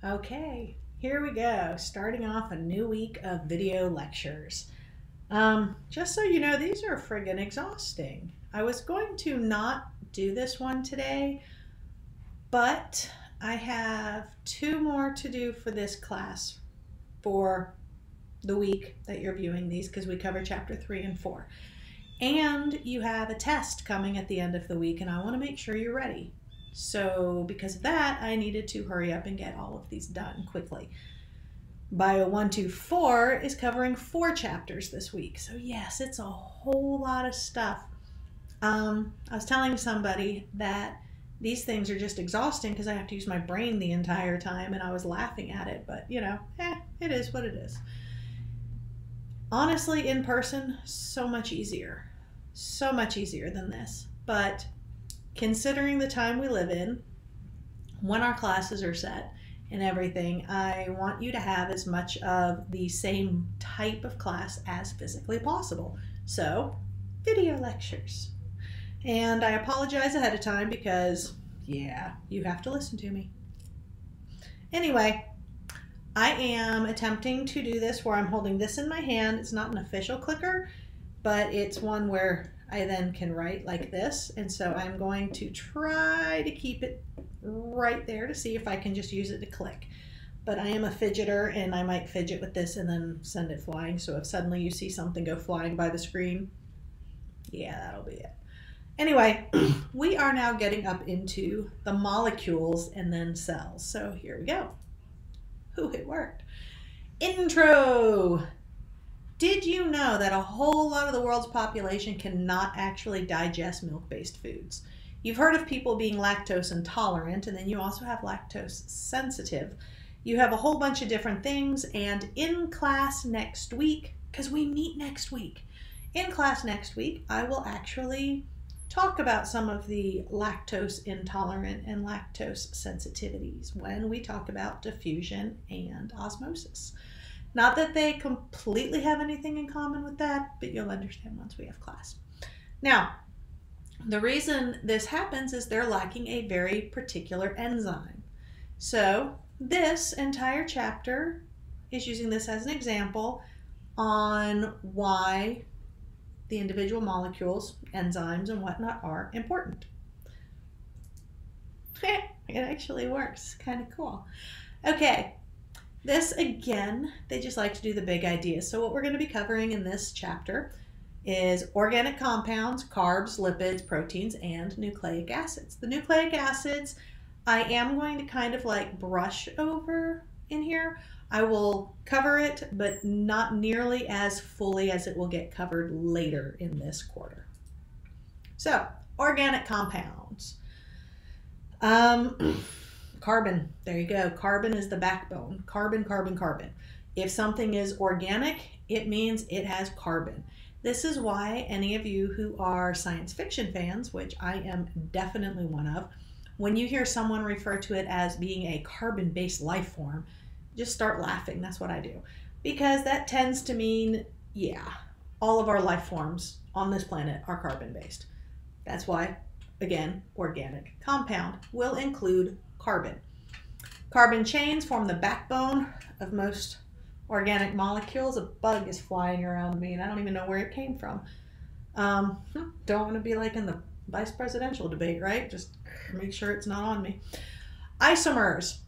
Okay, here we go. Starting off a new week of video lectures. Just so you know, these are friggin' exhausting. I was going to not do this one today, but I have two more to do for this class for the week that you're viewing these because we cover chapter 3 and 4. And you have a test coming at the end of the week, and I want to make sure you're ready. So because of that, I needed to hurry up and get all of these done quickly. Bio 124 is covering 4 chapters this week. So yes, it's a whole lot of stuff. I was telling somebody that these things are just exhausting because I have to use my brain the entire time, and I was laughing at it, but you know, it is what it is. Honestly, in person, so much easier than this. But considering the time we live in, when our classes are set and everything, I want you to have as much of the same type of class as physically possible. So, video lectures. And I apologize ahead of time because, yeah, you have to listen to me. Anyway, I am attempting to do this where I'm holding this in my hand. It's not an official clicker, but it's one where I then can write like this. And so I'm going to try to keep it right there to see if I can just use it to click. But I am a fidgeter, and I might fidget with this and then send it flying. So if suddenly you see something go flying by the screen, yeah, that'll be it. Anyway, we are now getting up into the molecules and then cells. So here we go. Ooh, it worked. Intro. Did you know that a whole lot of the world's population cannot actually digest milk-based foods? You've heard of people being lactose intolerant, and then you also have lactose sensitive. You have a whole bunch of different things, and in class next week, because we meet next week, in class next week, I will actually talk about some of the lactose intolerant and lactose sensitivities when we talk about diffusion and osmosis. Not that they completely have anything in common with that, but you'll understand once we have class. Now, the reason this happens is they're lacking a very particular enzyme. So this entire chapter is using this as an example on why the individual molecules, enzymes, and whatnot are important. It actually works. Kind of cool. Okay. This, again, they just like to do the big ideas. So what we're going to be covering in this chapter is organic compounds, carbs, lipids, proteins, and nucleic acids. The nucleic acids I am going to kind of like brush over in here. I will cover it, but not nearly as fully as it will get covered later in this quarter. So, organic compounds. Carbon, there you go. Carbon is the backbone. Carbon, carbon, carbon. If something is organic, it means it has carbon. This is why any of you who are science fiction fans, which I am definitely one of, when you hear someone refer to it as being a carbon-based life form, just start laughing. That's what I do. Because that tends to mean, yeah, all of our life forms on this planet are carbon-based. That's why, again, organic compound will include carbon. Carbon chains form the backbone of most organic molecules. A bug is flying around me, and I don't even know where it came from. Don't want to be like in the vice presidential debate, right? Just make sure it's not on me. Isomers.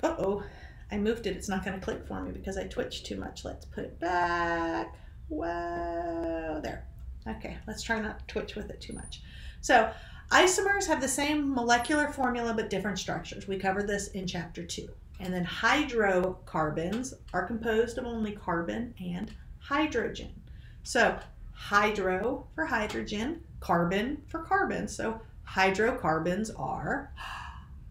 Uh-oh. I moved it. It's not going to click for me because I twitched too much. Let's put it back. Whoa. There. Okay. Let's try not to twitch with it too much. So isomers have the same molecular formula but different structures. We covered this in chapter 2. And then hydrocarbons are composed of only carbon and hydrogen. So hydro for hydrogen, carbon for carbon. So hydrocarbons are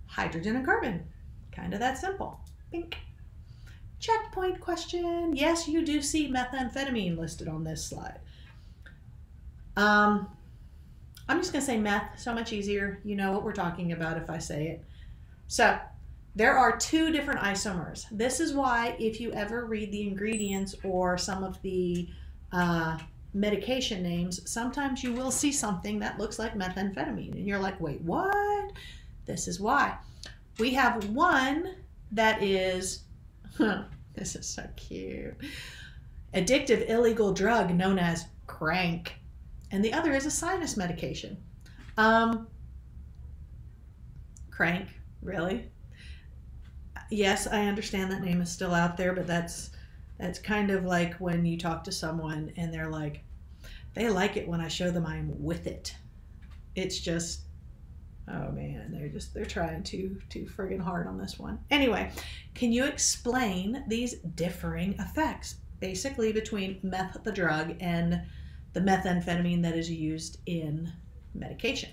hydrogen and carbon. Kind of that simple. Bink. Checkpoint question. Yes, you do see methamphetamine listed on this slide. I'm just going to say meth. So much easier. You know what we're talking about if I say it. So there are 2 different isomers. This is why if you ever read the ingredients or some of the medication names, sometimes you will see something that looks like methamphetamine. And you're like, wait, what? This is why. We have one that is, this is so cute, addictive illegal drug known as crank. And the other is a sinus medication. Crank, really? Yes, I understand that name is still out there, but that's kind of like when you talk to someone and they're like, they like it when I show them I'm with it. It's just, oh man, they're trying too friggin' hard on this one. Anyway, can you explain these differing effects basically between meth, the drug, and the methamphetamine that is used in medication?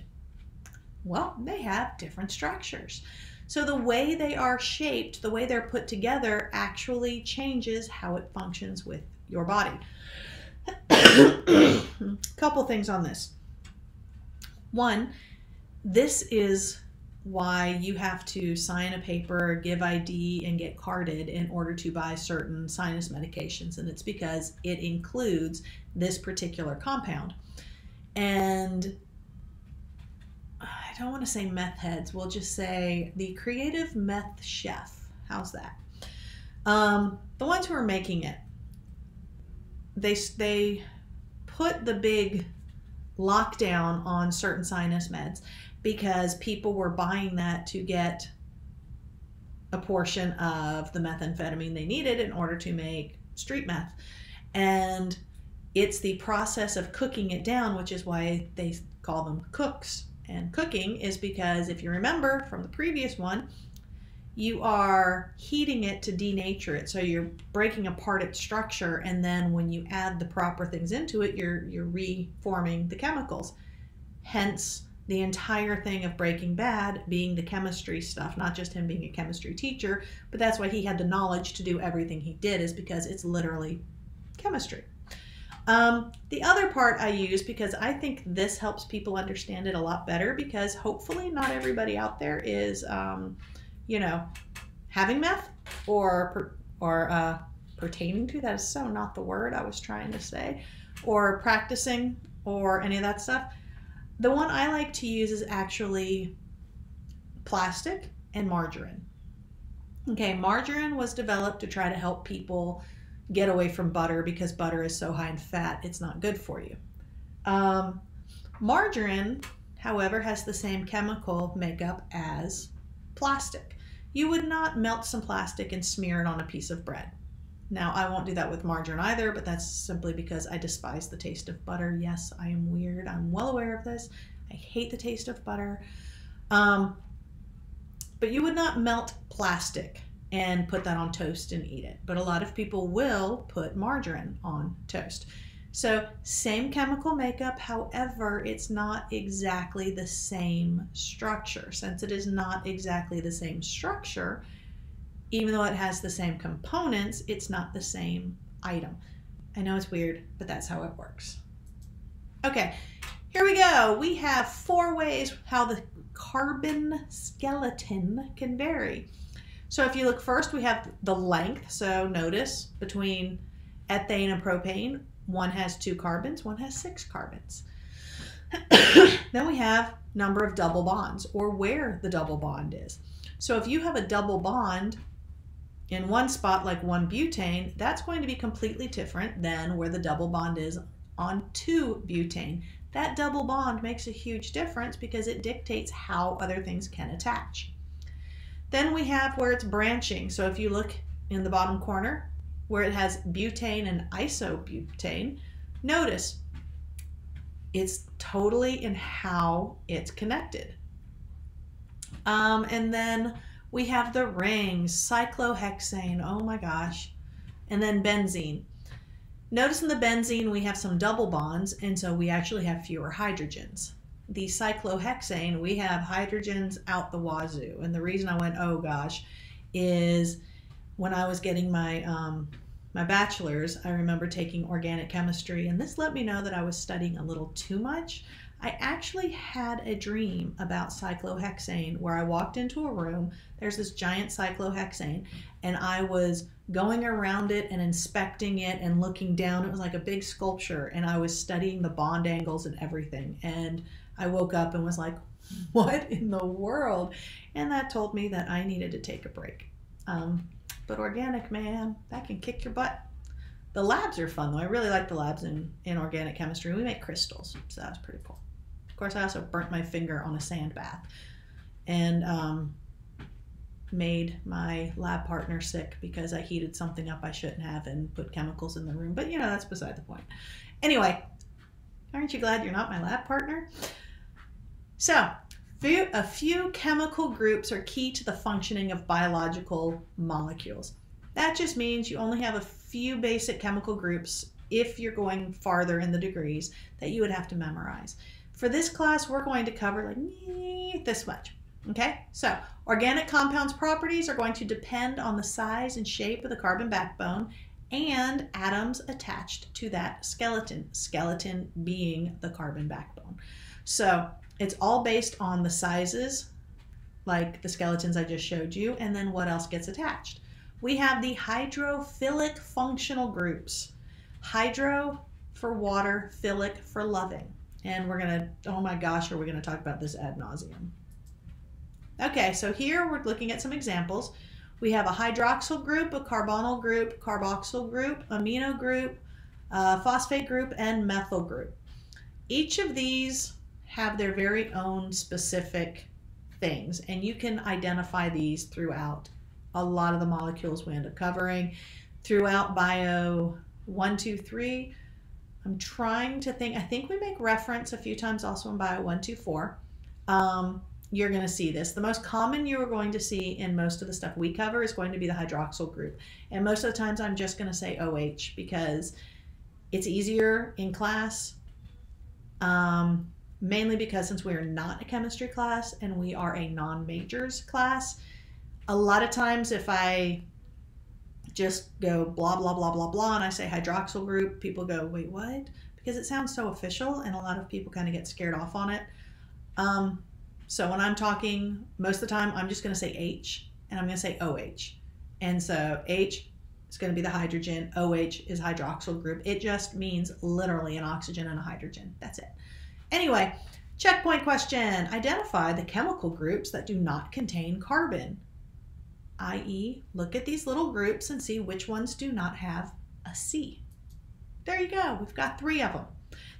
Well, they have different structures. So the way they are shaped, the way they're put together actually changes how it functions with your body. Couple things on this. One, this is why you have to sign a paper, give ID, and get carded in order to buy certain sinus medications. And it's because it includes this particular compound. And I don't want to say meth heads. We'll just say the creative meth chef. How's that? The ones who are making it, they put the big lockdown on certain sinus meds because people were buying that to get a portion of the methamphetamine they needed in order to make street meth. And it's the process of cooking it down, which is why they call them cooks. And cooking is because, if you remember from the previous one, you are heating it to denature it. So you're breaking apart its structure, and then when you add the proper things into it, you're reforming the chemicals. Hence the entire thing of Breaking Bad being the chemistry stuff, not just him being a chemistry teacher, but that's why he had the knowledge to do everything he did, is because it's literally chemistry. The other part I use, because I think this helps people understand it a lot better, because hopefully not everybody out there is, having meth or pertaining to, that is so not the word I was trying to say, or practicing or any of that stuff. The one I like to use is actually plastic and margarine. Okay, margarine was developed to try to help people get away from butter because butter is so high in fat, it's not good for you. Margarine, however, has the same chemical makeup as plastic. You would not melt some plastic and smear it on a piece of bread. Now, I won't do that with margarine either, but that's simply because I despise the taste of butter. Yes, I am weird. I'm well aware of this. I hate the taste of butter. But you would not melt plastic and put that on toast and eat it. But a lot of people will put margarine on toast. So same chemical makeup, however, it's not exactly the same structure. Since it is not exactly the same structure, even though it has the same components, it's not the same item. I know it's weird, but that's how it works. Okay, here we go. We have 4 ways how the carbon skeleton can vary. So if you look first, we have the length. So notice between ethane and propane, one has 2 carbons, one has 6 carbons. Then we have number of double bonds, or where the double bond is. So if you have a double bond in one spot, like 1 butane, that's going to be completely different than where the double bond is on 2 butane. That double bond makes a huge difference because it dictates how other things can attach. Then we have where it's branching. So if you look in the bottom corner where it has butane and isobutane, notice it's totally in how it's connected. And then we have the rings, cyclohexane, oh my gosh, and then benzene. Notice in the benzene we have some double bonds, and so we actually have fewer hydrogens. The cyclohexane, we have hydrogens out the wazoo. And the reason I went, oh gosh, is when I was getting my my bachelor's, I remember taking organic chemistry, and this let me know that I was studying a little too much. I actually had a dream about cyclohexane where I walked into a room, there's this giant cyclohexane, and I was going around it and inspecting it and looking down. It was like a big sculpture, and I was studying the bond angles and everything. And I woke up and was like, what in the world? And that told me that I needed to take a break. But organic, man, that can kick your butt. The labs are fun though. I really like the labs in organic chemistry. We make crystals, so that was pretty cool. Of course, I also burnt my finger on a sand bath and made my lab partner sick because I heated something up I shouldn't have and put chemicals in the room. But you know, that's beside the point. Anyway, aren't you glad you're not my lab partner? So, a few chemical groups are key to the functioning of biological molecules. That just means you only have a few basic chemical groups if you're going farther in the degrees that you would have to memorize. For this class, we're going to cover like this much. Okay, so organic compounds' properties are going to depend on the size and shape of the carbon backbone and atoms attached to that skeleton being the carbon backbone. So it's all based on the sizes, like the skeletons I just showed you, and then what else gets attached. We have the hydrophilic functional groups. Hydro for water, philic for loving. And we're gonna, oh my gosh, are we gonna talk about this ad nauseum? Okay, so here we're looking at some examples. We have a hydroxyl group, a carbonyl group, carboxyl group, amino group, phosphate group, and methyl group. Each of these have their very own specific things, and you can identify these throughout a lot of the molecules we end up covering. Throughout Bio 1, 2, 3, I'm trying to think, I think we make reference a few times also in Bio 1, 2, 4. You're going to see this. The most common you are going to see in most of the stuff we cover is going to be the hydroxyl group. And most of the times I'm just going to say OH because it's easier in class, mainly because since we are not a chemistry class and we are a non-majors class, a lot of times if I just go blah, blah, blah, blah, blah, and I say hydroxyl group, people go, wait, what? Because it sounds so official and a lot of people kind of get scared off on it. So when I'm talking, most of the time, I'm just going to say H, and I'm going to say OH. And so H is going to be the hydrogen, OH is hydroxyl group. It just means literally an oxygen and a hydrogen. That's it. Anyway, checkpoint question. Identify the chemical groups that do not contain carbon, i.e., look at these little groups and see which ones do not have a C. There you go. We've got 3 of them.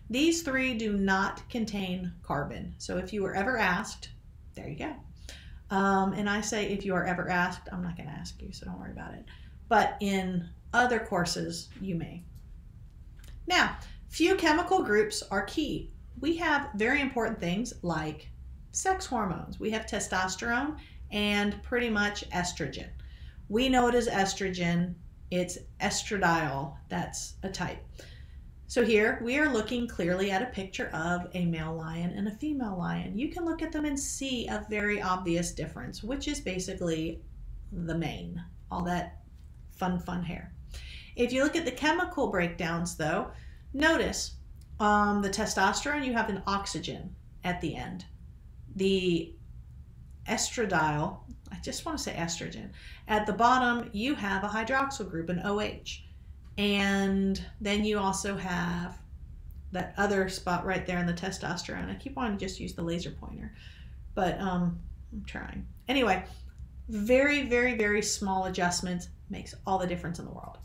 These 3 do not contain carbon. So if you were ever asked, there you go. And I say if you are ever asked, I'm not going to ask you, so don't worry about it. But in other courses, you may. Now, few chemical groups are key. We have very important things like sex hormones. We have testosterone and pretty much estrogen. We know it as estrogen. It's estradiol. That's a type. So here we are looking clearly at a picture of a male lion and a female lion. You can look at them and see a very obvious difference, which is basically the mane, all that fun hair. If you look at the chemical breakdowns though, notice the testosterone, you have an oxygen at the end. The estradiol, I just want to say estrogen, at the bottom you have a hydroxyl group, an OH. And then you also have that other spot right there in the testosterone. I keep wanting to just use the laser pointer, but I'm trying. Anyway, very, very, very small adjustments makes all the difference in the world.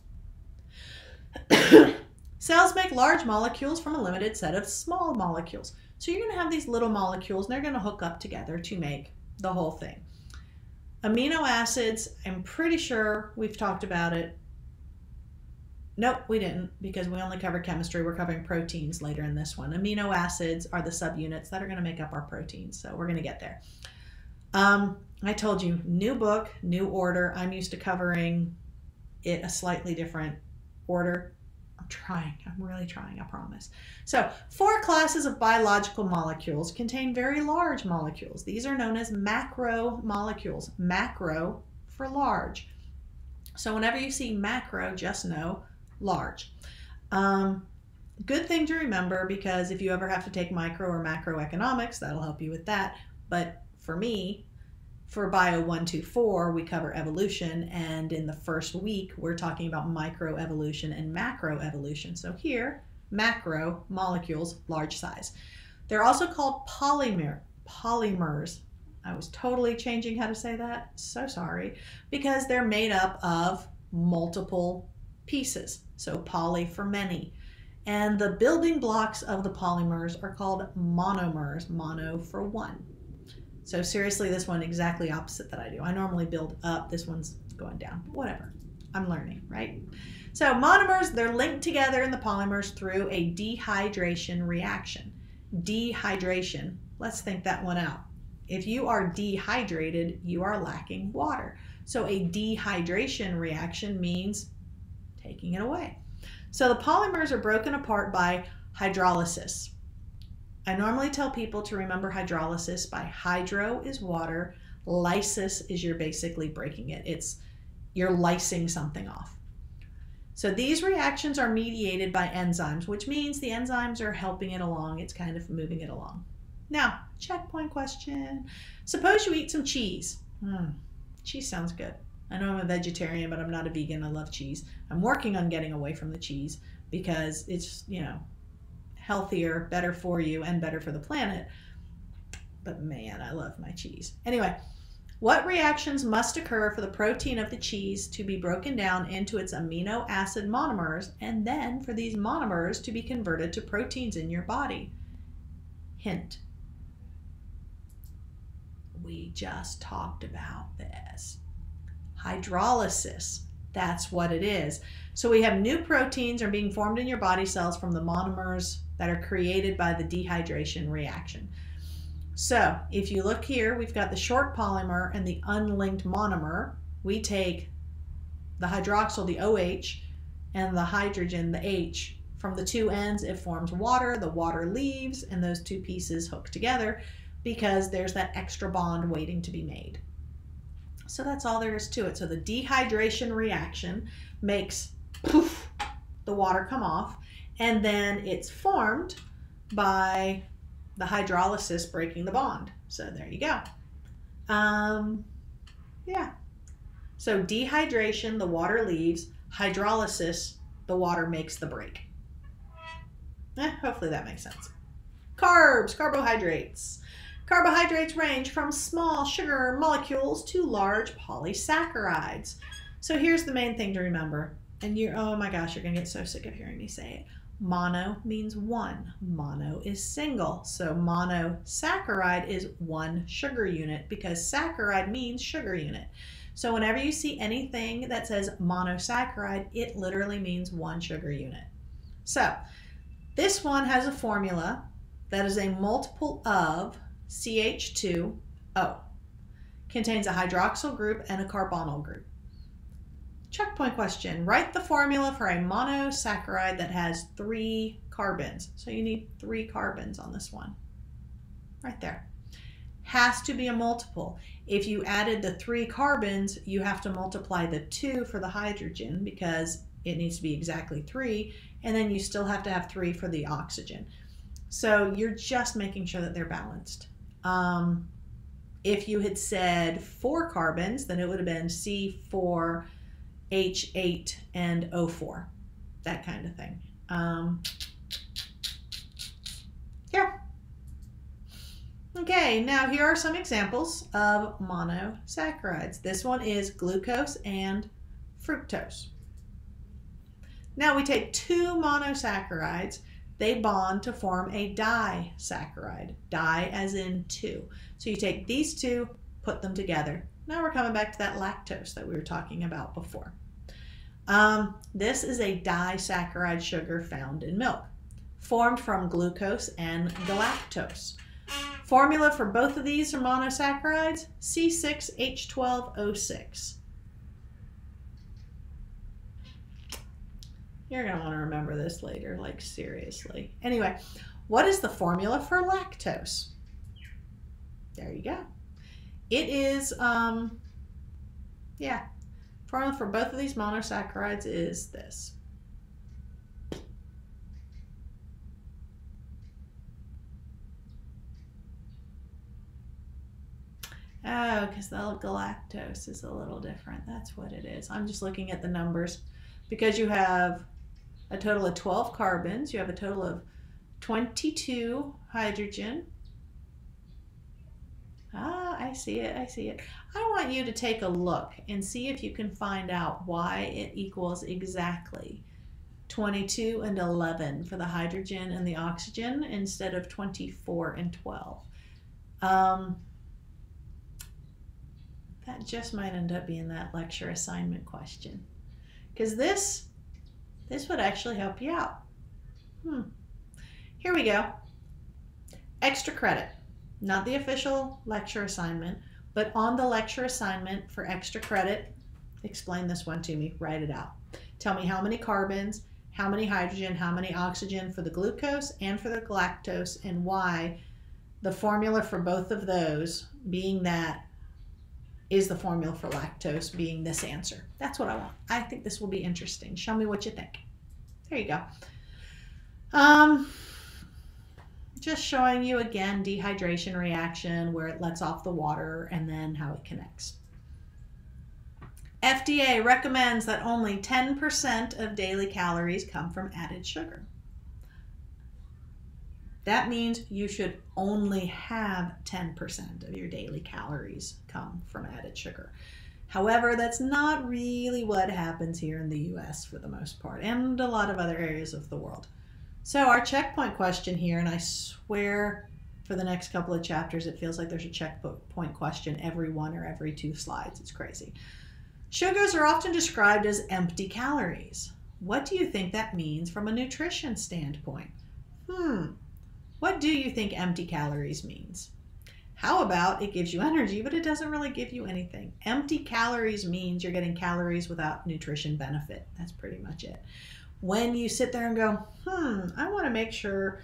Cells make large molecules from a limited set of small molecules. So you're going to have these little molecules and they're going to hook up together to make the whole thing. Amino acids, I'm pretty sure we've talked about it. Nope, we didn't, because we only covered chemistry. We're covering proteins later in this one. Amino acids are the subunits that are going to make up our proteins, so we're going to get there. I told you, new book, new order. I'm used to covering it a slightly different order. I'm really trying, I promise. So 4 classes of biological molecules contain very large molecules. These are known as macromolecules. Macro for large. So whenever you see macro, just know large. Good thing to remember, because if you ever have to take micro or macroeconomics, that'll help you with that. But for me, for Bio 1, 2, 4, we cover evolution, and in the first week, we're talking about microevolution and macroevolution. So here, macro molecules, large size. They're also called polymers. I was totally changing how to say that. So sorry. Because they're made up of multiple pieces. So poly for many. And the building blocks of the polymers are called monomers, mono for one. So seriously, this one exactly opposite that I do. I normally build up, this one's going down, whatever. I'm learning, right? So monomers, they're linked together in the polymers through a dehydration reaction. Dehydration, let's think that one out. If you are dehydrated, you are lacking water. So a dehydration reaction means taking it away. So the polymers are broken apart by hydrolysis. I normally tell people to remember hydrolysis by hydro is water, lysis is you're basically breaking it. You're lysing something off. So these reactions are mediated by enzymes, which means the enzymes are helping it along. It's kind of moving it along. Now, checkpoint question. Suppose you eat some cheese. Cheese sounds good. I know I'm a vegetarian, but I'm not a vegan. I love cheese. I'm working on getting away from the cheese because it's, healthier, better for you, and better for the planet. But man, I love my cheese. Anyway, what reactions must occur for the protein of the cheese to be broken down into its amino acid monomers, and then for these monomers to be converted to proteins in your body? Hint. We just talked about this. Hydrolysis. That's what it is. So we have new proteins are being formed in your body cells from the monomers that are created by the dehydration reaction. So if you look here, we've got the short polymer and the unlinked monomer. We take the hydroxyl, the OH, and the hydrogen, the H. From the two ends, it forms water. The water leaves, and those two pieces hook together because there's that extra bond waiting to be made. So that's all there is to it. So the dehydration reaction makes poof, the water come off, and then it's formed by the hydrolysis breaking the bond. So there you go. Yeah. So dehydration, the water leaves. Hydrolysis, the water makes the break. Hopefully that makes sense. Carbs, carbohydrates. Carbohydrates range from small sugar molecules to large polysaccharides. So here's the main thing to remember. And oh my gosh, you're gonna get so sick of hearing me say it. Mono means one. Mono is single. So monosaccharide is one sugar unit because saccharide means sugar unit. So whenever you see anything that says monosaccharide, it literally means one sugar unit. So this one has a formula that is a multiple of CH2O. Contains a hydroxyl group and a carbonyl group. Checkpoint question. Write the formula for a monosaccharide that has 3 carbons. So you need 3 carbons on this one. Right there. Has to be a multiple. If you added the 3 carbons, you have to multiply the 2 for the hydrogen because it needs to be exactly 3, and then you still have to have 3 for the oxygen. So you're just making sure that they're balanced. If you had said 4 carbons, then it would have been C4, H8, and O4, that kind of thing. Yeah. Okay, now here are some examples of monosaccharides. This one is glucose and fructose. Now we take 2 monosaccharides, they bond to form a disaccharide. Di as in 2. So you take these 2, put them together. Now we're coming back to that lactose that we were talking about before. This is a disaccharide sugar found in milk, formed from glucose and galactose. Formula for both of these are monosaccharides, C6H12O6. You're going to want to remember this later, like seriously. Anyway, what is the formula for lactose? There you go. It is, yeah, formula for both of these monosaccharides is this. Oh, because the galactose is a little different. That's what it is. I'm just looking at the numbers. Because you have a total of 12 carbons, you have a total of 22 hydrogen, Ah, I see it. I see it. I want you to take a look and see if you can find out why it equals exactly 22 and 11 for the hydrogen and the oxygen instead of 24 and 12. That just might end up being that lecture assignment question, because this would actually help you out. Here we go. Extra credit. Not the official lecture assignment, but on the lecture assignment for extra credit, explain this one to me, write it out. Tell me how many carbons, how many hydrogen, how many oxygen for the glucose and for the galactose, and why the formula for both of those being that is the formula for lactose being this answer. That's what I want. I think this will be interesting. Show me what you think. There you go. Just showing you again dehydration reaction where it lets off the water and then how it connects. FDA recommends that only 10% of daily calories come from added sugar. That means you should only have 10% of your daily calories come from added sugar. However, that's not really what happens here in the US for the most part, and a lot of other areas of the world. So our checkpoint question here, and I swear for the next couple of chapters it feels like there's a checkpoint question every one or every two slides. It's crazy. Sugars are often described as empty calories. What do you think that means from a nutrition standpoint? What do you think empty calories means? How about it gives you energy, but it doesn't really give you anything? Empty calories means you're getting calories without nutrition benefit. That's pretty much it. When you sit there and go, I want to make sure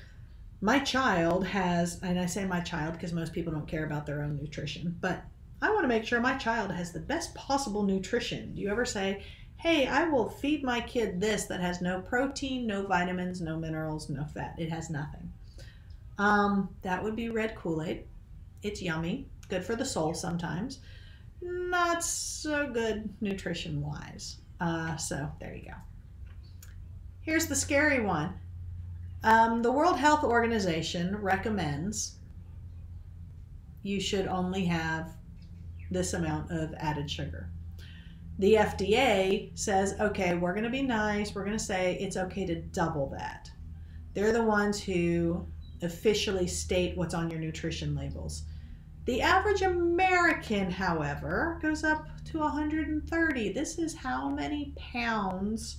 my child has, and I say my child because most people don't care about their own nutrition, but I want to make sure my child has the best possible nutrition. Do you ever say, hey, I will feed my kid this that has no protein, no vitamins, no minerals, no fat. It has nothing. That would be red Kool-Aid. It's yummy, good for the soul sometimes. Not so good nutrition-wise. So there you go. Here's the scary one. The World Health Organization recommends you should only have this amount of added sugar. The FDA says, okay, we're going to be nice. We're going to say it's okay to double that. They're the ones who officially state what's on your nutrition labels. The average American, however, goes up to 130. This is how many pounds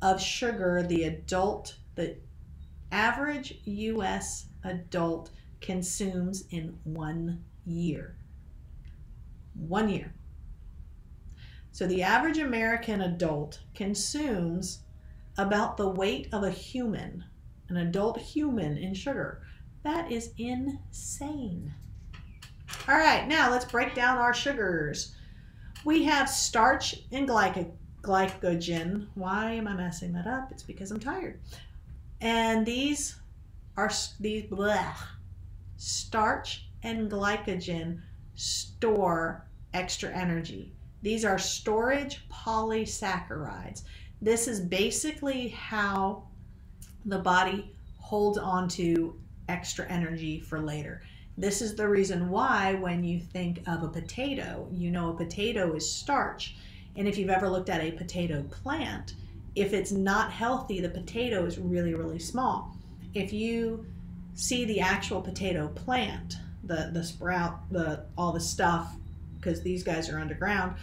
of sugar the average US adult consumes in 1 year. 1 year. So the average American adult consumes about the weight of a human, an adult human, in sugar. That is insane. All right, now let's break down our sugars. We have starch and glycogen. Why am I messing that up? It's because I'm tired. And these starch and glycogen store extra energy. These are storage polysaccharides. This is basically how the body holds on to extra energy for later. This is the reason why when you think of a potato, you know a potato is starch. And if you've ever looked at a potato plant, if it's not healthy, the potato is really, really small. If you see the actual potato plant, the sprout, all the stuff, because these guys are underground,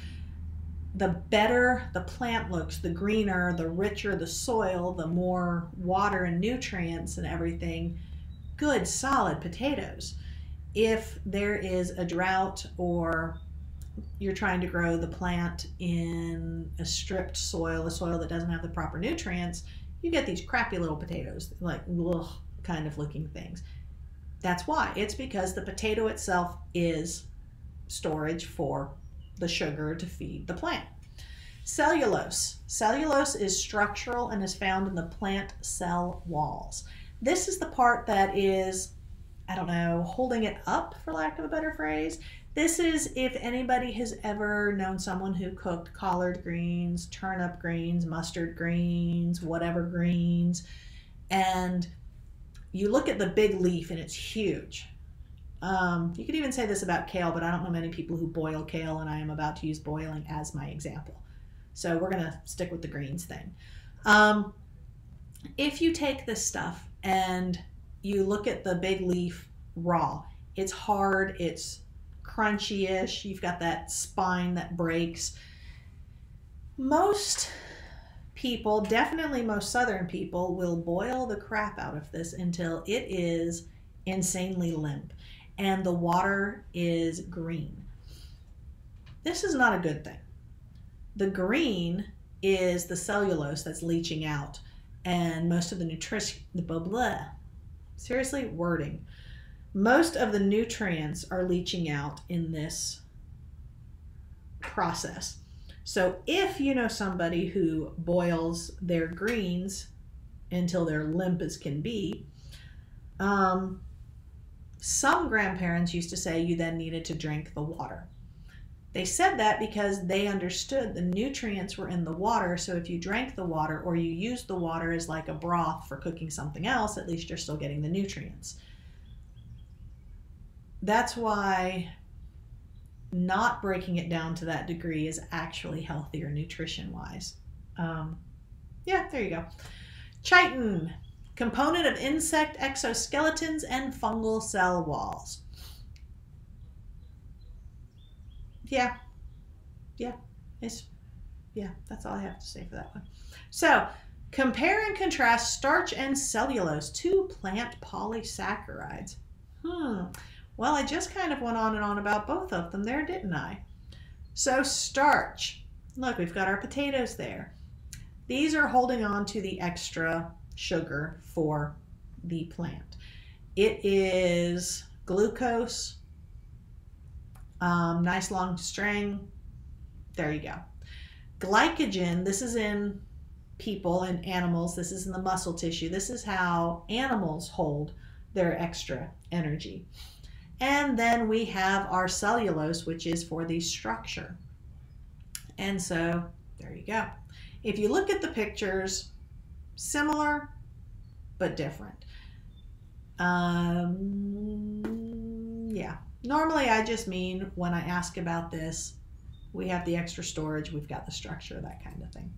the better the plant looks, the greener, the richer the soil, the more water and nutrients and everything, good, solid potatoes. If there is a drought or you're trying to grow the plant in a stripped soil, a soil that doesn't have the proper nutrients, you get these crappy little potatoes, like kind of looking things. That's why. It's because the potato itself is storage for the sugar to feed the plant. Cellulose. Cellulose is structural and is found in the plant cell walls. This is the part that is, I don't know, holding it up, for lack of a better phrase. This is if anybody has ever known someone who cooked collard greens, turnip greens, mustard greens, whatever greens, and you look at the big leaf and it's huge. You could even say this about kale, but I don't know many people who boil kale, and I am about to use boiling as my example. So we're going to stick with the greens thing. If you take this stuff and you look at the big leaf raw, it's hard, it's crunchy-ish, you've got that spine that breaks. Most people, definitely most Southern people, will boil the crap out of this until it is insanely limp and the water is green. This is not a good thing. The green is the cellulose that's leaching out, and most of the nutrition, seriously, wording. Most of the nutrients are leaching out in this process. So if you know somebody who boils their greens until they're limp as can be, some grandparents used to say you then needed to drink the water. They said that because they understood the nutrients were in the water, so if you drank the water or you used the water as like a broth for cooking something else, at least you're still getting the nutrients. That's why not breaking it down to that degree is actually healthier nutrition-wise. Yeah, there you go. Chitin, component of insect exoskeletons and fungal cell walls. Yeah, that's all I have to say for that one. So, compare and contrast starch and cellulose, two plant polysaccharides. Well, I just kind of went on and on about both of them there, didn't I? So starch, look, we've got our potatoes there. These are holding on to the extra sugar for the plant. It is glucose, nice long string. There you go. Glycogen, this is in people and animals. This is in the muscle tissue. This is how animals hold their extra energy. And then we have our cellulose, which is for the structure. And so there you go. If you look at the pictures, similar but different. Yeah. Normally I just mean when I ask about this, we have the extra storage, we've got the structure, that kind of thing.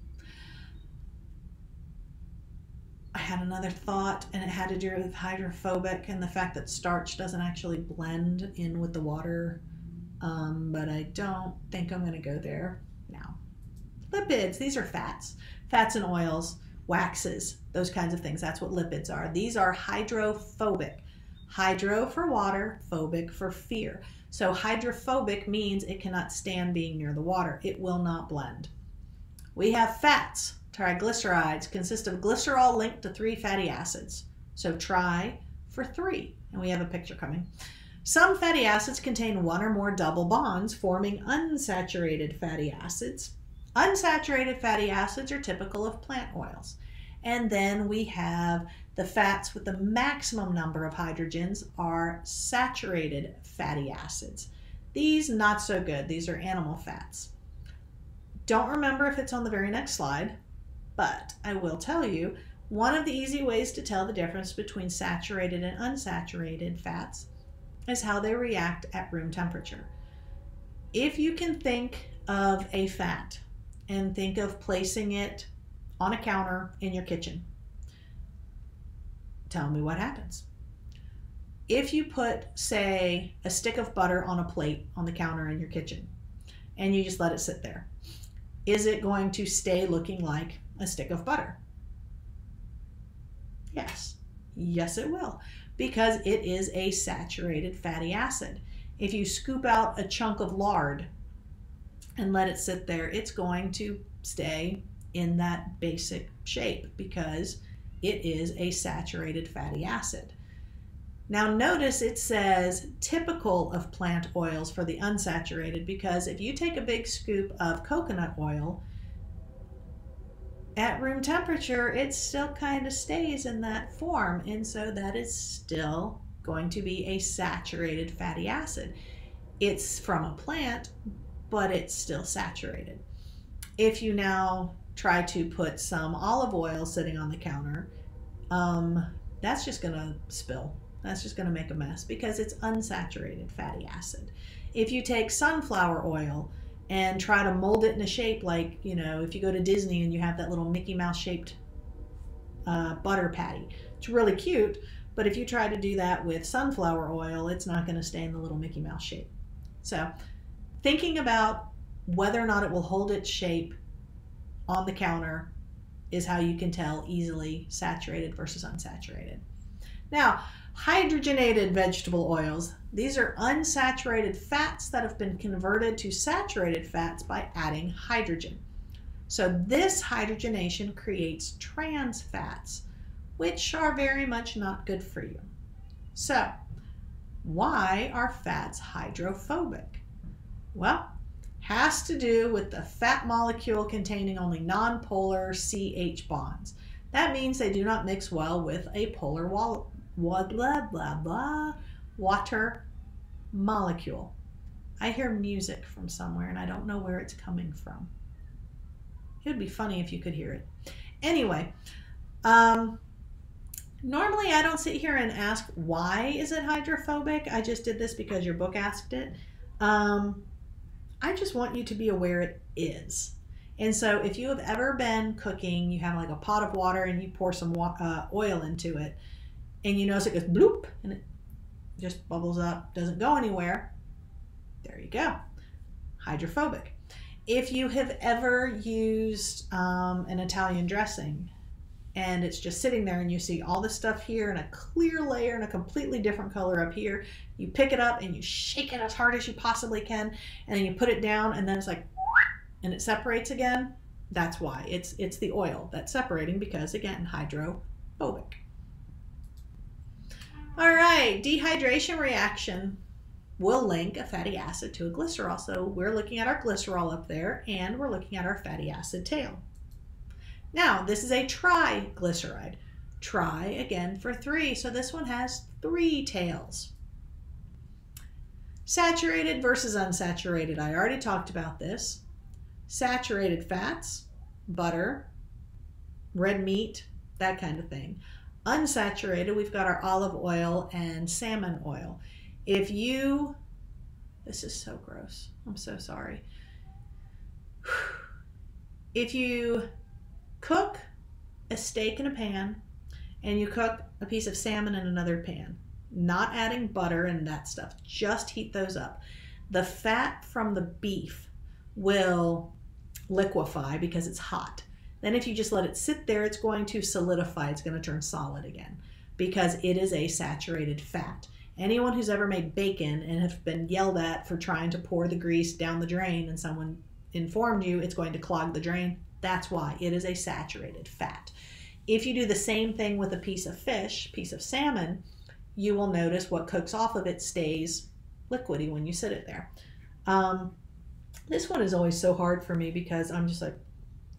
I had another thought, and it had to do with hydrophobic and the fact that starch doesn't actually blend in with the water, but I don't think I'm going to go there now. Lipids, these are fats. Fats and oils, waxes, those kinds of things. That's what lipids are. These are hydrophobic. Hydro for water, phobic for fear. So hydrophobic means it cannot stand being near the water. It will not blend. We have fats. Triglycerides consist of glycerol linked to 3 fatty acids. So tri for 3. And we have a picture coming. Some fatty acids contain 1 or more double bonds, forming unsaturated fatty acids. Unsaturated fatty acids are typical of plant oils. And then we have the fats with the maximum number of hydrogens are saturated fatty acids. These not so good. These are animal fats. Don't remember if it's on the very next slide, but I will tell you one of the easy ways to tell the difference between saturated and unsaturated fats is how they react at room temperature. If you can think of a fat and think of placing it on a counter in your kitchen, tell me what happens. If you put, say, a stick of butter on a plate on the counter in your kitchen and you just let it sit there, is it going to stay looking like a stick of butter? Yes. Yes, it will, because it is a saturated fatty acid. If you scoop out a chunk of lard and let it sit there, it's going to stay in that basic shape because it is a saturated fatty acid. Now notice it says typical of plant oils for the unsaturated, because if you take a big scoop of coconut oil, at room temperature, it still kind of stays in that form, and so that is still going to be a saturated fatty acid. It's from a plant, but it's still saturated. If you now try to put some olive oil sitting on the counter, that's just going to spill. That's just going to make a mess because it's unsaturated fatty acid. If you take sunflower oil and try to mold it in a shape like, you know, if you go to Disney and you have that little Mickey Mouse shaped butter patty, it's really cute, but if you try to do that with sunflower oil, it's not going to stay in the little Mickey Mouse shape. So thinking about whether or not it will hold its shape on the counter is how you can tell easily saturated versus unsaturated. Now, hydrogenated vegetable oils, these are unsaturated fats that have been converted to saturated fats by adding hydrogen. So this hydrogenation creates trans fats, which are very much not good for you. So, why are fats hydrophobic? Well, has to do with the fat molecule containing only nonpolar CH bonds. That means they do not mix well with a polar water molecule. I hear music from somewhere and I don't know where it's coming from. It would be funny if you could hear it. Anyway, normally I don't sit here and ask why is it hydrophobic. I just did this because your book asked it. I just want you to be aware it is. And so if you have ever been cooking, you have like a pot of water and you pour some oil into it and you notice it goes bloop and it just bubbles up, doesn't go anywhere, there you go, hydrophobic. If you have ever used an Italian dressing and it's just sitting there and you see all this stuff here and a clear layer and a completely different color up here, you pick it up and you shake it as hard as you possibly can and then you put it down and then it's like, and it separates again. That's why. It's the oil that's separating because, again, hydrophobic. All right, dehydration reaction will link a fatty acid to a glycerol. So we're looking at our glycerol up there and we're looking at our fatty acid tail. Now, this is a triglyceride. Tri, again, for 3. So this one has 3 tails. Saturated versus unsaturated. I already talked about this. Saturated fats, butter, red meat, that kind of thing. Unsaturated, we've got our olive oil and salmon oil. If you, this is so gross. I'm so sorry. If you cook a steak in a pan and you cook a piece of salmon in another pan, not adding butter and that stuff, just heat those up. The fat from the beef will liquefy because it's hot. Then if you just let it sit there, it's going to solidify. It's going to turn solid again because it is a saturated fat. Anyone who's ever made bacon and have been yelled at for trying to pour the grease down the drain and someone informed you it's going to clog the drain, that's why. It is a saturated fat. If you do the same thing with a piece of fish, piece of salmon, you will notice what cooks off of it stays liquidy when you sit it there. This one is always so hard for me because I'm just like,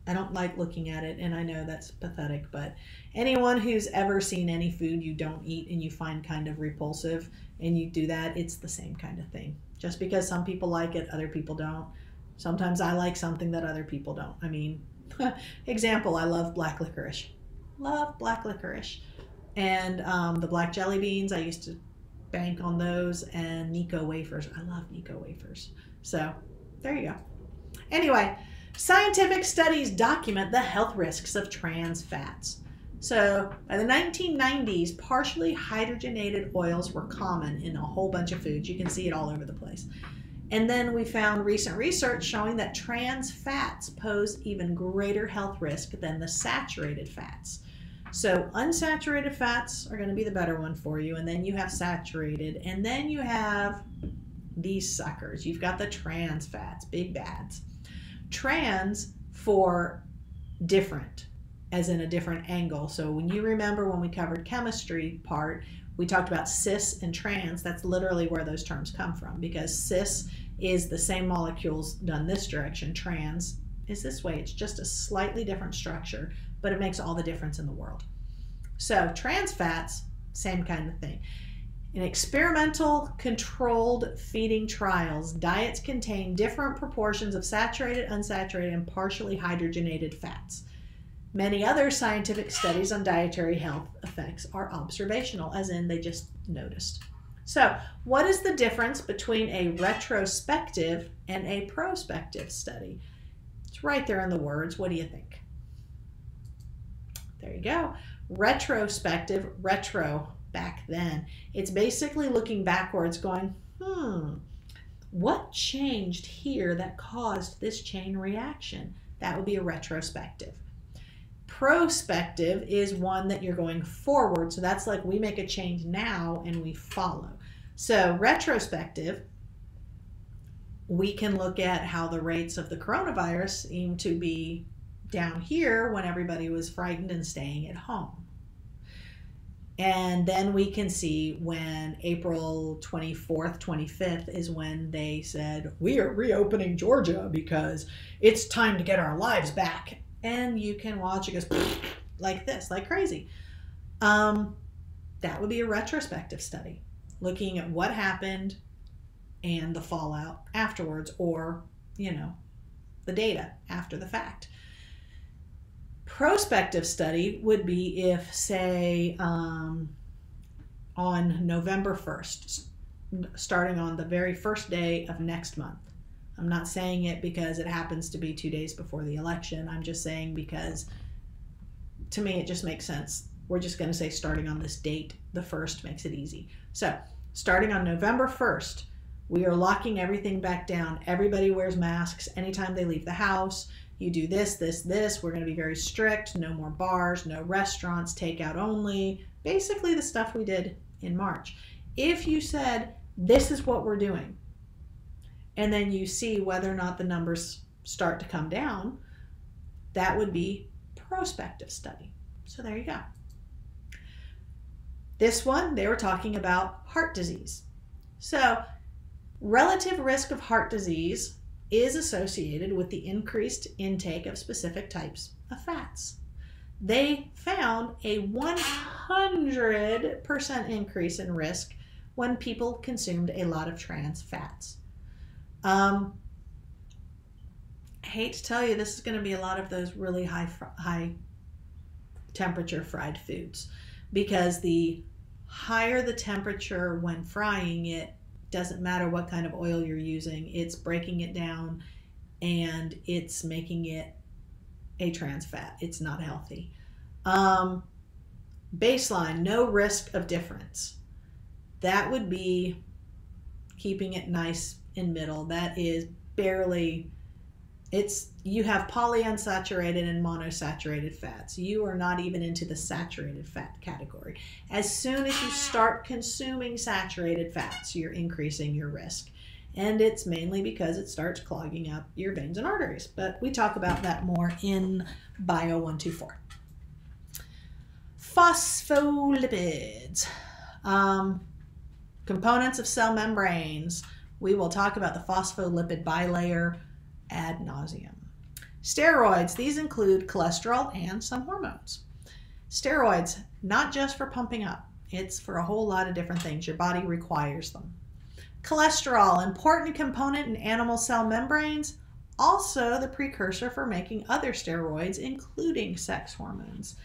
I don't like looking at it, and I know that's pathetic, but anyone who's ever seen any food you don't eat and you find kind of repulsive and you do that, it's the same kind of thing. Just because some people like it, other people don't. Sometimes I like something that other people don't. I mean, example, I love black licorice. Love black licorice. And the black jelly beans, I used to bank on those, and Necco wafers. I love Necco wafers. So there you go. Anyway, scientific studies document the health risks of trans fats. So by the 1990s, partially hydrogenated oils were common in a whole bunch of foods. You can see it all over the place. And then we found recent research showing that trans fats pose even greater health risk than the saturated fats. So unsaturated fats are going to be the better one for you, and then you have saturated, and then you have these suckers. You've got the trans fats, big bads. Trans for different, as in a different angle. So when you remember when we covered chemistry part, we talked about cis and trans. That's literally where those terms come from, because cis is the same molecules done this direction. Trans is this way. It's just a slightly different structure, but it makes all the difference in the world. So trans fats, same kind of thing. In experimental controlled feeding trials, diets contain different proportions of saturated, unsaturated, and partially hydrogenated fats. Many other scientific studies on dietary health effects are observational, as in they just noticed. So what is the difference between a retrospective and a prospective study? It's right there in the words. What do you think? There you go. Retrospective, retro, back then. It's basically looking backwards going, what changed here that caused this chain reaction? That would be a retrospective. Prospective is one that you're going forward. So that's like we make a change now and we follow. So retrospective, we can look at how the rates of the coronavirus seem to be down here when everybody was frightened and staying at home. And then we can see when April 24th, 25th is when they said, we are reopening Georgia because it's time to get our lives back. And you can watch it goes like this, like crazy. That would be a retrospective study, looking at what happened and the fallout afterwards, or, the data after the fact. Prospective study would be if, say, on November 1st, starting on the very first day of next month. I'm not saying it because it happens to be 2 days before the election. I'm just saying because to me it just makes sense. We're just going to say starting on this date, the 1st makes it easy. So starting on November 1st, we are locking everything back down. Everybody wears masks anytime they leave the house. You do this, this, this. We're going to be very strict. No more bars, no restaurants, takeout only. Basically the stuff we did in March. If you said, this is what we're doing, and then you see whether or not the numbers start to come down, that would be prospective study. So there you go. This one, they were talking about heart disease. So relative risk of heart disease is associated with the increased intake of specific types of fats. They found a 100% increase in risk when people consumed a lot of trans fats. I hate to tell you, this is going to be a lot of those really high temperature fried foods, because the higher the temperature when frying it, doesn't matter what kind of oil you're using, it's breaking it down and it's making it a trans fat. It's not healthy. Baseline, no risk of difference. That would be keeping it nice in middle. That is barely, you have polyunsaturated and monosaturated fats. You are not even into the saturated fat category. As soon as you start consuming saturated fats, you're increasing your risk. And it's mainly because it starts clogging up your veins and arteries. But we talk about that more in Bio 124. Phospholipids. Components of cell membranes. We will talk about the phospholipid bilayer ad nauseum. Steroids, these include cholesterol and some hormones. Steroids, not just for pumping up, it's for a whole lot of different things. Your body requires them. Cholesterol, important component in animal cell membranes, also the precursor for making other steroids, including sex hormones.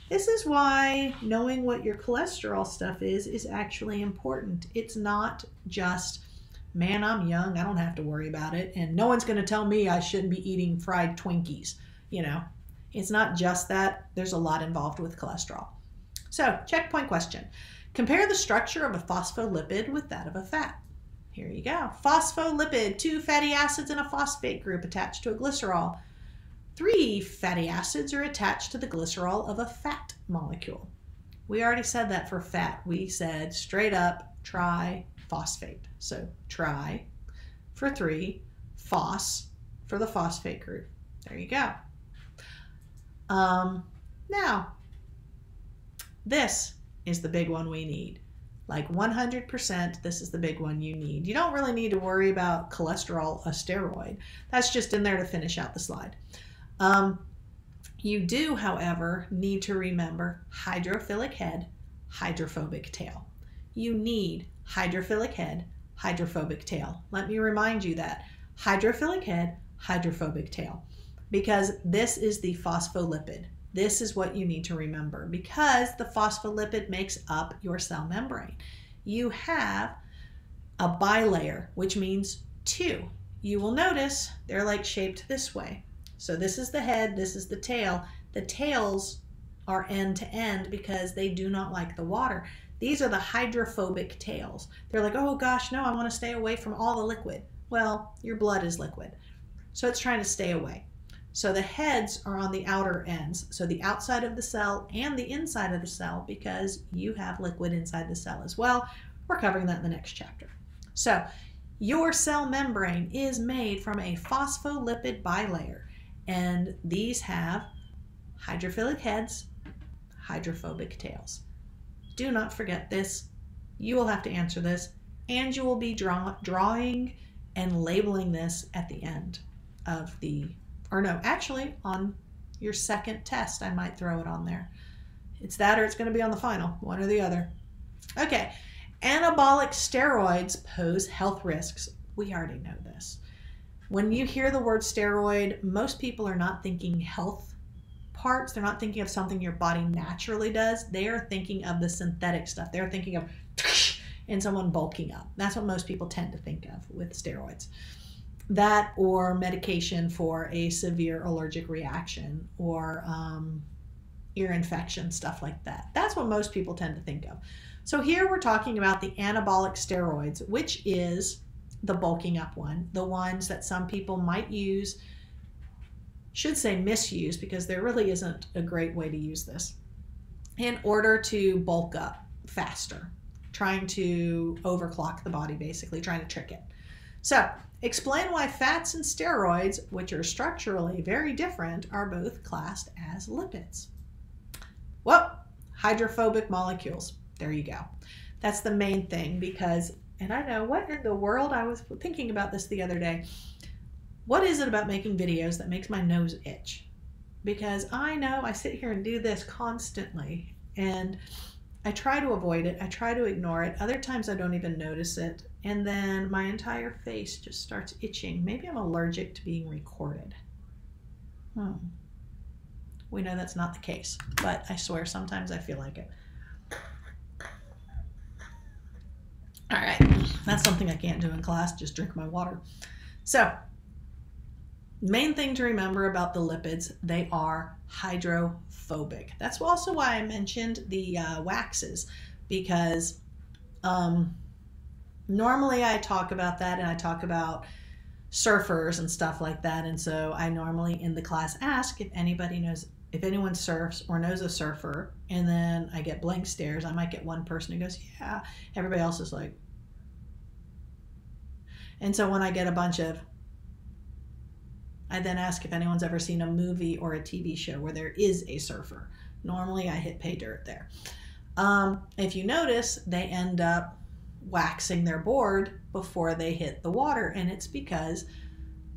This is why knowing what your cholesterol stuff is actually important. It's not just, man, I'm young, I don't have to worry about it, and no one's going to tell me I shouldn't be eating fried Twinkies. It's not just that. There's a lot involved with cholesterol. So, checkpoint question. Compare the structure of a phospholipid with that of a fat. Here you go. Phospholipid, 2 fatty acids and a phosphate group attached to a glycerol. 3 fatty acids are attached to the glycerol of a fat molecule. We already said that for fat. We said straight up triphosphate. So tri for 3, phos for the phosphate group. There you go. Now, this is the big one we need. Like 100%, this is the big one you need. You don't really need to worry about cholesterol, a steroid. That's just in there to finish out the slide. You do, however, need to remember hydrophilic head, hydrophobic tail. You need hydrophilic head, hydrophobic tail. Let me remind you that. Hydrophilic head, hydrophobic tail. Because this is the phospholipid. This is what you need to remember, because the phospholipid makes up your cell membrane. you have a bilayer, which means two. You will notice they're like shaped this way. So this is the head, this is the tail. The tails are end to end because they do not like the water. These are the hydrophobic tails. They're like, oh gosh, no, I want to stay away from all the liquid. Well, your blood is liquid, so it's trying to stay away. So the heads are on the outer ends, so the outside of the cell and the inside of the cell, because you have liquid inside the cell as well. We're covering that in the next chapter. So your cell membrane is made from a phospholipid bilayer, and these have hydrophilic heads, hydrophobic tails. Do not forget this. You will have to answer this, and you will be drawing and labeling this at the end of the, or no, actually on your second test, I might throw it on there. It's that or it's going to be on the final, one or the other. Okay, anabolic steroids pose health risks. We already know this. When you hear the word steroid, most people are not thinking health parts. They're not thinking of something your body naturally does. They are thinking of the synthetic stuff. They're thinking of and someone bulking up. That's what most people tend to think of with steroids. That or medication for a severe allergic reaction or ear infection, stuff like that. That's what most people tend to think of. So here we're talking about the anabolic steroids, which is the bulking up one, the ones that some people might use, should say misuse, because there really isn't a great way to use this, in order to bulk up faster, trying to overclock the body, basically trying to trick it. So explain why fats and steroids, which are structurally very different, are both classed as lipids. Well, hydrophobic molecules. There you go. That's the main thing, because, and I know, what in the world, I was thinking about this the other day. What is it about making videos that makes my nose itch? Because I know I sit here and do this constantly, and I try to avoid it. I try to ignore it. Other times I don't even notice it. And then my entire face just starts itching. Maybe I'm allergic to being recorded. We know that's not the case, but I swear sometimes I feel like it. All right, that's something I can't do in class, just drink my water. So, main thing to remember about the lipids, they are hydrophobic. That's also why I mentioned the waxes, because normally I talk about that, and I talk about surfers and stuff like that, and so I normally in the class ask if anybody knows, if anyone surfs or knows a surfer, and then I get blank stares. I might get one person who goes, yeah, everybody else is like. And so when I get a bunch of, I then ask if anyone's ever seen a movie or a TV show where there is a surfer. Normally I hit pay dirt there. If you notice, they end up waxing their board before they hit the water, and it's because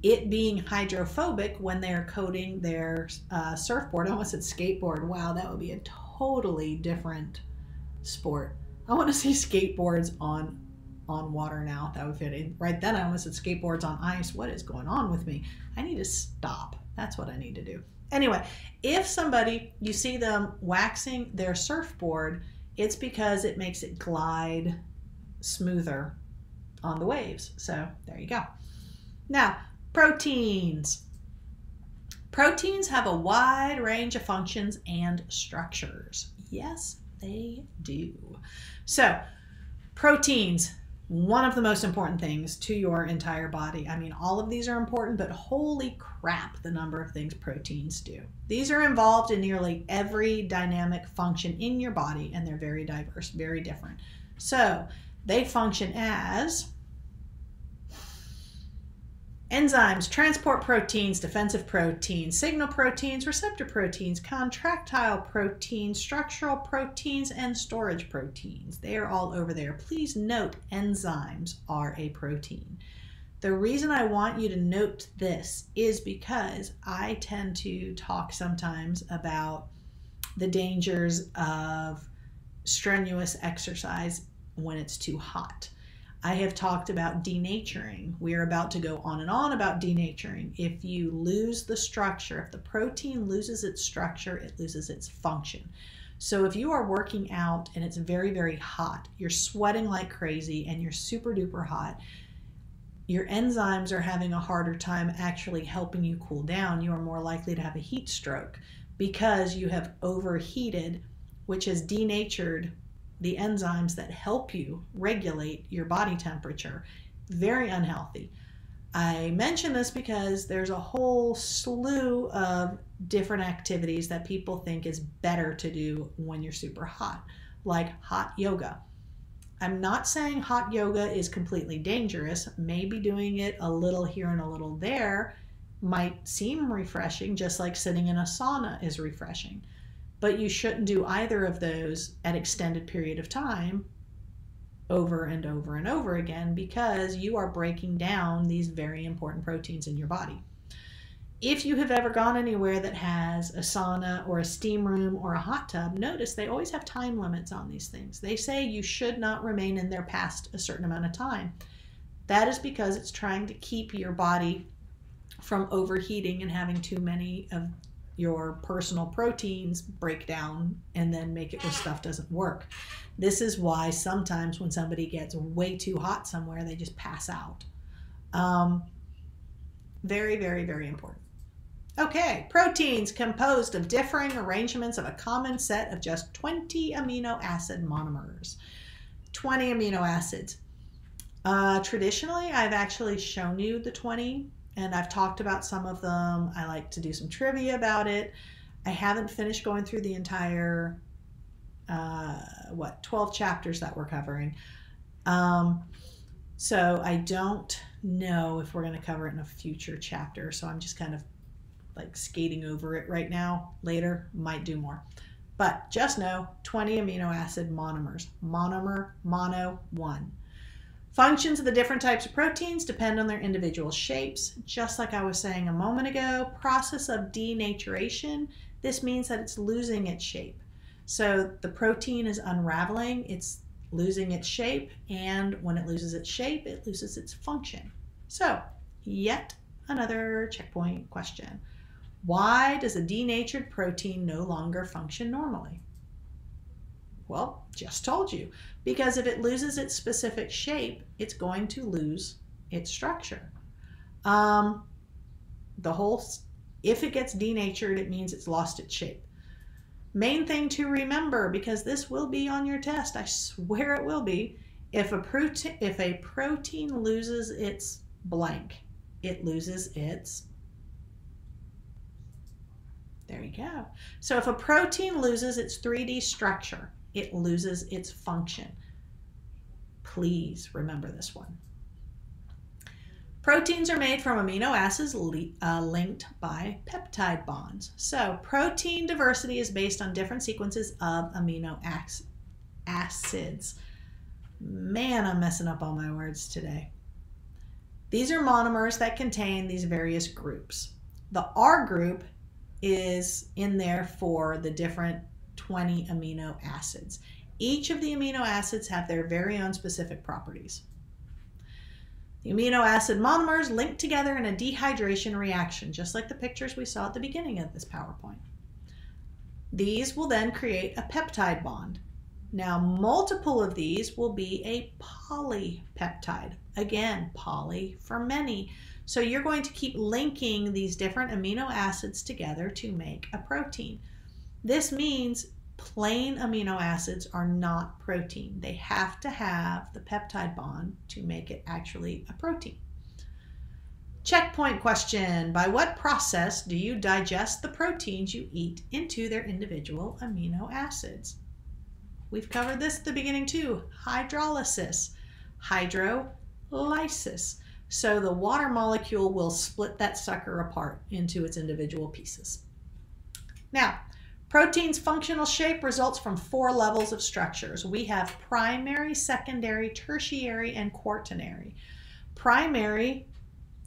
it being hydrophobic, when they're coating their surfboard, I almost said skateboard. Wow, that would be a totally different sport. I want to see skateboards on water now. That would fit in. Right then I almost said skateboards on ice. What is going on with me? I need to stop. That's what I need to do. Anyway, if somebody, you see them waxing their surfboard, it's because it makes it glide smoother on the waves. So there you go. Now, proteins. Proteins have a wide range of functions and structures. Yes, they do. So, proteins, one of the most important things to your entire body. I mean, all of these are important, but holy crap, the number of things proteins do. These are involved in nearly every dynamic function in your body, and they're very diverse, very different. So, they function as enzymes, transport proteins, defensive proteins, signal proteins, receptor proteins, contractile proteins, structural proteins, and storage proteins. They are all over there. Please note, enzymes are a protein. The reason I want you to note this is because I tend to talk sometimes about the dangers of strenuous exercise when it's too hot. I have talked about denaturing. We are about to go on and on about denaturing. If you lose the structure, if the protein loses its structure, it loses its function. So if you are working out and it's very, very hot, you're sweating like crazy and you're super duper hot, your enzymes are having a harder time actually helping you cool down. You are more likely to have a heat stroke because you have overheated, which has denatured the enzymes that help you regulate your body temperature. Very unhealthy. I mention this because there's a whole slew of different activities that people think is better to do when you're super hot, like hot yoga. I'm not saying hot yoga is completely dangerous. Maybe doing it a little here and a little there might seem refreshing, just like sitting in a sauna is refreshing. But you shouldn't do either of those at extended period of time over and over and over again, because you are breaking down these very important proteins in your body. If you have ever gone anywhere that has a sauna or a steam room or a hot tub, notice they always have time limits on these things. They say you should not remain in there past a certain amount of time. That is because it's trying to keep your body from overheating and having too many of your personal proteins break down and then make it where stuff doesn't work. This is why sometimes when somebody gets way too hot somewhere, they just pass out. Very, very, very important. Okay, proteins composed of differing arrangements of a common set of just 20 amino acid monomers. 20 amino acids. Traditionally, I've actually shown you the 20, and I've talked about some of them. I like to do some trivia about it. I haven't finished going through the entire, 12 chapters that we're covering. So I don't know if we're going to cover it in a future chapter. So I'm just kind of like skating over it right now. Later, might do more. But just know 20 amino acid monomers. Monomer, mono, one. Functions of the different types of proteins depend on their individual shapes. Just like I was saying a moment ago, process of denaturation. This means that it's losing its shape. So the protein is unraveling, it's losing its shape, and when it loses its shape, it loses its function. So, yet another checkpoint question. Why does a denatured protein no longer function normally? Well, just told you. Because if it loses its specific shape, it's going to lose its structure. If it gets denatured, it means it's lost its shape. Main thing to remember, because this will be on your test, I swear it will be, if a protein loses its blank, it loses its, there you go. So if a protein loses its 3D structure, it loses its function. Please remember this one. Proteins are made from amino acids linked by peptide bonds. So protein diversity is based on different sequences of amino acids. Man, I'm messing up all my words today. These are monomers that contain these various groups. The R group is in there for the different 20 amino acids. Each of the amino acids have their very own specific properties. The amino acid monomers link together in a dehydration reaction, just like the pictures we saw at the beginning of this PowerPoint. These will then create a peptide bond. Now, multiple of these will be a polypeptide. Again, poly for many. So you're going to keep linking these different amino acids together to make a protein. This means plain amino acids are not protein. They have to have the peptide bond to make it actually a protein. Checkpoint question. By what process do you digest the proteins you eat into their individual amino acids? We've covered this at the beginning too. Hydrolysis, hydrolysis. So the water molecule will split that sucker apart into its individual pieces. Now, protein's functional shape results from 4 levels of structures. We have primary, secondary, tertiary, and quaternary. Primary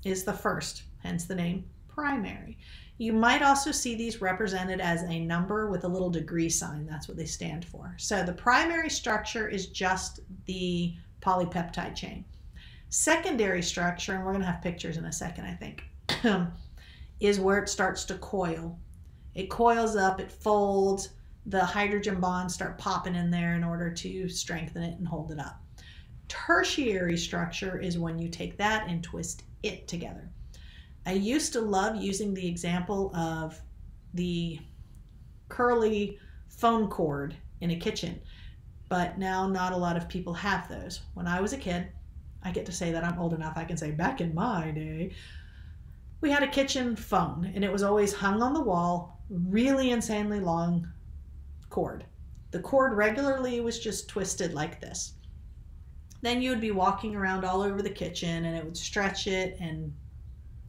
is the first, hence the name primary. You might also see these represented as a number with a little degree sign. That's what they stand for. So the primary structure is just the polypeptide chain. Secondary structure, and we're going to have pictures in a second, I think, is where it starts to coil. It coils up, it folds. the hydrogen bonds start popping in there in order to strengthen it and hold it up. Tertiary structure is when you take that and twist it together. I used to love using the example of the curly phone cord in a kitchen, but now not a lot of people have those. When I was a kid, I get to say that I'm old enough, I can say back in my day, we had a kitchen phone and it was always hung on the wall, really insanely long cord. The cord regularly was just twisted like this. Then you would be walking around all over the kitchen and it would stretch it and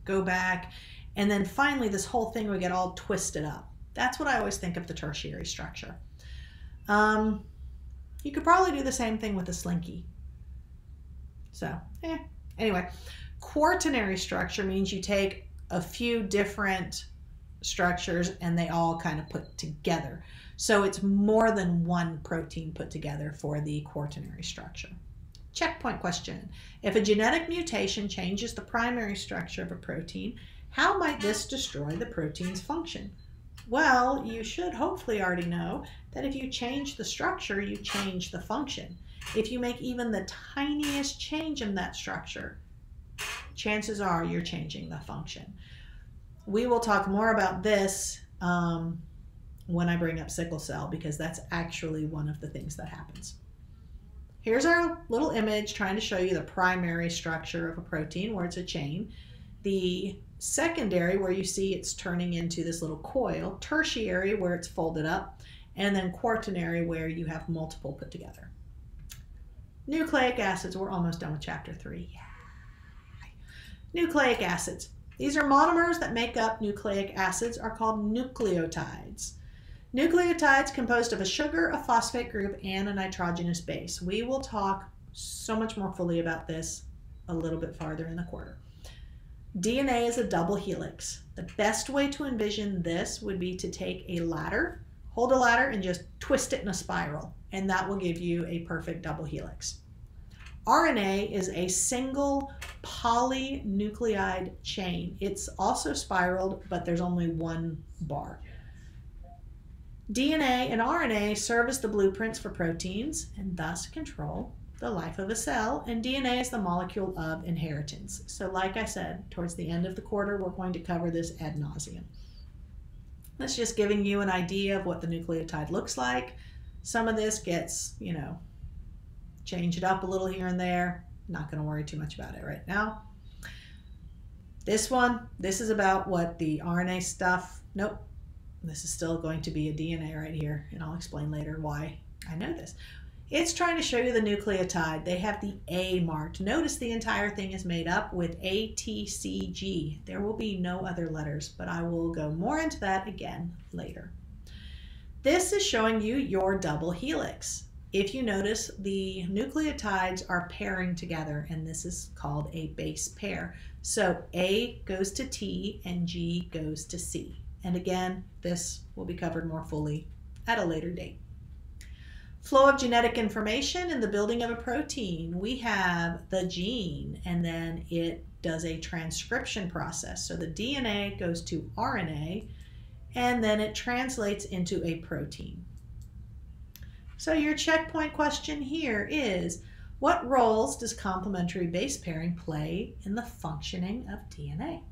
go back. And then finally this whole thing would get all twisted up. That's what I always think of the tertiary structure. You could probably do the same thing with a slinky. So, anyway, quaternary structure means you take a few different structures and they all kind of put together. So it's more than one protein put together for the quaternary structure. Checkpoint question. If a genetic mutation changes the primary structure of a protein, how might this destroy the protein's function? Well, you should hopefully already know that if you change the structure, you change the function. If you make even the tiniest change in that structure, chances are you're changing the function. We will talk more about this when I bring up sickle cell, because that's actually one of the things that happens. Here's our little image trying to show you the primary structure of a protein where it's a chain. The secondary, where you see it's turning into this little coil. Tertiary, where it's folded up. And then quaternary, where you have multiple put together. Nucleic acids. We're almost done with chapter 3. Yay. Nucleic acids. These are monomers that make up nucleic acids, are called nucleotides. Nucleotides composed of a sugar, a phosphate group, and a nitrogenous base. We will talk so much more fully about this a little bit farther in the quarter. DNA is a double helix. The best way to envision this would be to take a ladder, hold a ladder, and just twist it in a spiral, and that will give you a perfect double helix. RNA is a single polynucleotide chain. It's also spiraled, but there's only one bar. DNA and RNA serve as the blueprints for proteins and thus control the life of a cell, and DNA is the molecule of inheritance. So like I said, towards the end of the quarter, we're going to cover this ad nauseum. That's just giving you an idea of what the nucleotide looks like. Some of this gets, change it up a little here and there. Not going to worry too much about it right now. This is about what the RNA stuff, nope. This is still going to be a DNA right here, and I'll explain later why I know this. It's trying to show you the nucleotide. They have the A marked. Notice the entire thing is made up with A, T, C, G. There will be no other letters, but I will go more into that again later. This is showing you your double helix. If you notice, the nucleotides are pairing together, and this is called a base pair. So A goes to T and G goes to C. And again, this will be covered more fully at a later date. Flow of genetic information in the building of a protein. We have the gene, and then it does a transcription process. So the DNA goes to RNA, and then it translates into a protein. So your checkpoint question here is, what roles does complementary base pairing play in the functioning of DNA?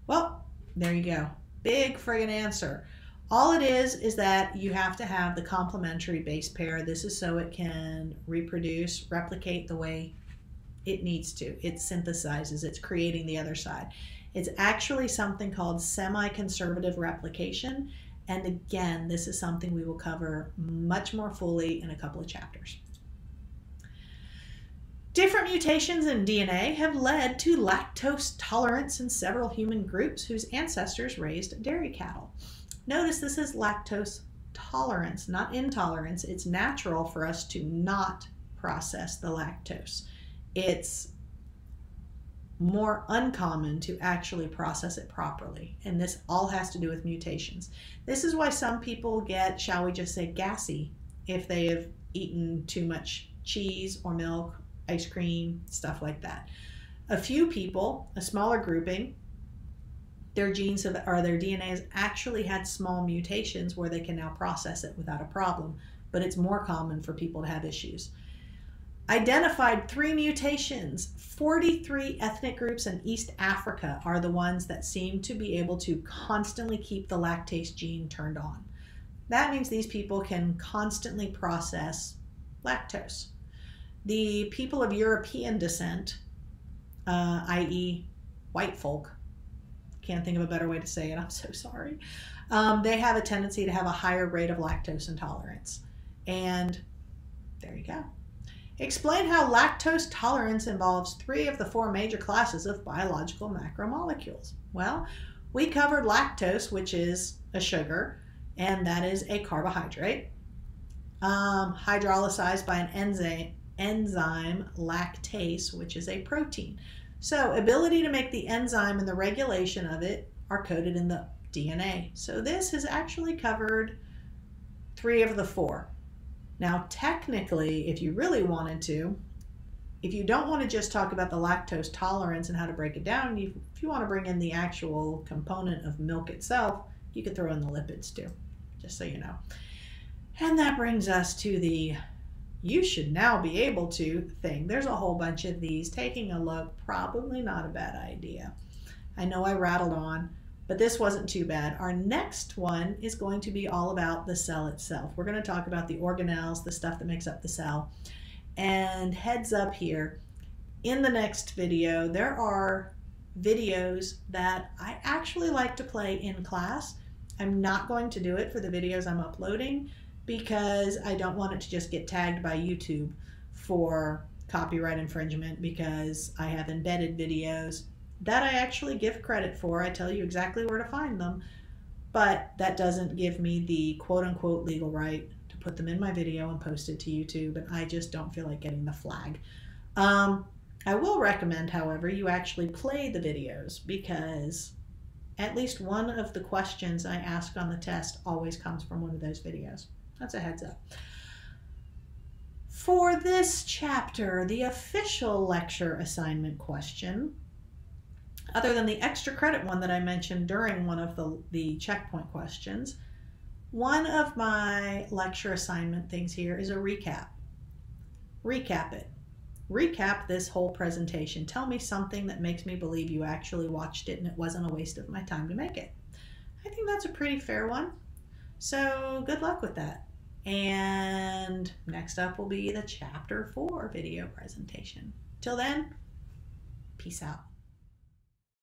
Well, there you go. Big friggin' answer. All it is that you have to have the complementary base pair. This is so it can reproduce, replicate the way it needs to. It synthesizes, it's creating the other side. It's actually something called semi-conservative replication. And again, this is something we will cover much more fully in a couple of chapters. Different mutations in DNA have led to lactose tolerance in several human groups whose ancestors raised dairy cattle. Notice this is lactose tolerance, not intolerance. It's natural for us to not process the lactose. It's more uncommon to actually process it properly, and this all has to do with mutations. This is why some people get, shall we just say, gassy if they have eaten too much cheese or milk, ice cream, stuff like that. A few people, a smaller grouping, their genes or their DNA has actually had small mutations where they can now process it without a problem, but it's more common for people to have issues. Identified 3 mutations. 43 ethnic groups in East Africa are the ones that seem to be able to constantly keep the lactase gene turned on. That means these people can constantly process lactose. The people of European descent, i.e. white folk, can't think of a better way to say it, I'm so sorry, they have a tendency to have a higher rate of lactose intolerance. And there you go. Explain how lactose tolerance involves 3 of the 4 major classes of biological macromolecules. Well, we covered lactose, which is a sugar, and that is a carbohydrate, hydrolyzed by an enzyme lactase, which is a protein. So ability to make the enzyme and the regulation of it are coded in the DNA. So this has actually covered 3 of the 4. Now, technically, if you really wanted to, if you don't want to just talk about the lactose tolerance and how to break it down, if you want to bring in the actual component of milk itself, you could throw in the lipids too, just so you know. And that brings us to the you should now be able to thing. There's a whole bunch of these. Taking a look, probably not a bad idea. I know I rattled on, but this wasn't too bad. Our next one is going to be all about the cell itself. We're going to talk about the organelles, the stuff that makes up the cell. And heads up here, in the next video, there are videos that I actually like to play in class. I'm not going to do it for the videos I'm uploading because I don't want it to just get tagged by YouTube for copyright infringement, because I have embedded videos that I actually give credit for. I tell you exactly where to find them, but that doesn't give me the quote-unquote legal right to put them in my video and post it to YouTube, and I just don't feel like getting the flag. I will recommend, however, you actually play the videos, because at least one of the questions I ask on the test always comes from one of those videos. That's a heads up. For this chapter, the official lecture assignment question, other than the extra credit one that I mentioned during one of the checkpoint questions, one of my lecture assignment things here is a recap. Recap it. Recap this whole presentation. Tell me something that makes me believe you actually watched it and it wasn't a waste of my time to make it. I think that's a pretty fair one. So good luck with that. And next up will be the Chapter 4 video presentation. Till then, peace out.